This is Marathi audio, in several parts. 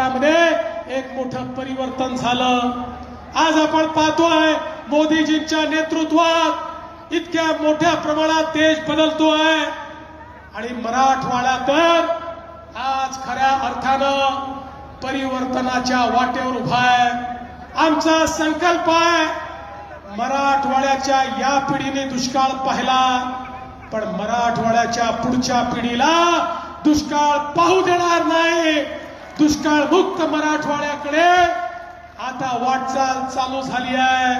भारतामध्ये एक मोठं परिवर्तन झालं। आज आपण पाहतोय मोदीजींच्या नेतृत्वात इतक्या मोठ्या प्रमाणात देश बदलतोय आणि मराठवाडा तर आज खऱ्या अर्थानं परिवर्तनाच्या वाटेवर उभा आहे। आमचा संकल्प आहे मराठवाड्याच्या या पिढीने दुष्काळ पाहिला, पण मराठवाड्याच्या पुढच्या पिढीला दुष्काळ पाहू देणार नाही। दुष्काळ मुक्त मराठवाड्याकडे आता वाटचाल चालू झाली आहे।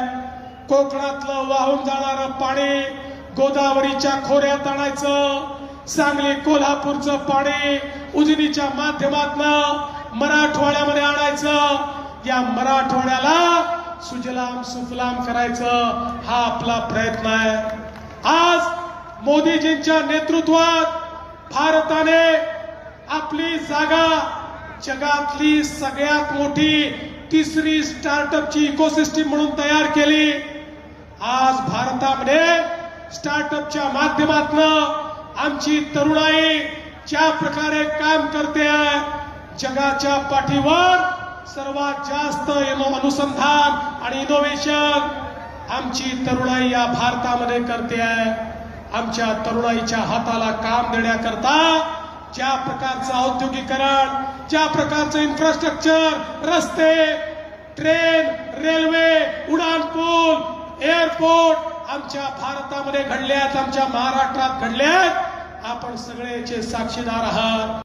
कोकणातलं वाहून जाणारं पाणी गोदावरीच्या खोऱ्यात आणायचं, सांगली कोल्हापूरचं पाणी उजनीच्या माध्यमातून मराठवाड्यामध्ये आणायचं, या मराठवाड्याला सुजलाम सुफलाम करायचं हा आपला प्रयत्न आहे। आज मोदीजींच्या नेतृत्वात भारताने आपली जागा जगातली सगळ्यात मोठी तिसरी स्टार्टअपची इकोसिस्टीम म्हणून तयार केली। आज भारतामध्ये स्टार्टअपच्या माध्यमातून आमची तरुणाई ज्या प्रकारे काम करते आहे, जगाच्या पाठीवर सर्वात जास्त अनुसंधान आणि इनोव्हेशन आमची तरुणाई या भारतामध्ये करते आहे। आमच्या तरुणाईच्या हाताला काम देण्याकरता ज्या प्रकारचं औद्योगिकरण, ज्या प्रकारचं इन्फ्रास्ट्रक्चर, रस्ते, ट्रेन, रेल्वे, उड्डाणपूल, एअरपोर्ट आमच्या भारतामध्ये घडले आहेत, आमच्या महाराष्ट्रात घडले आहेत, आपण सगळेचे साक्षीदार आहात।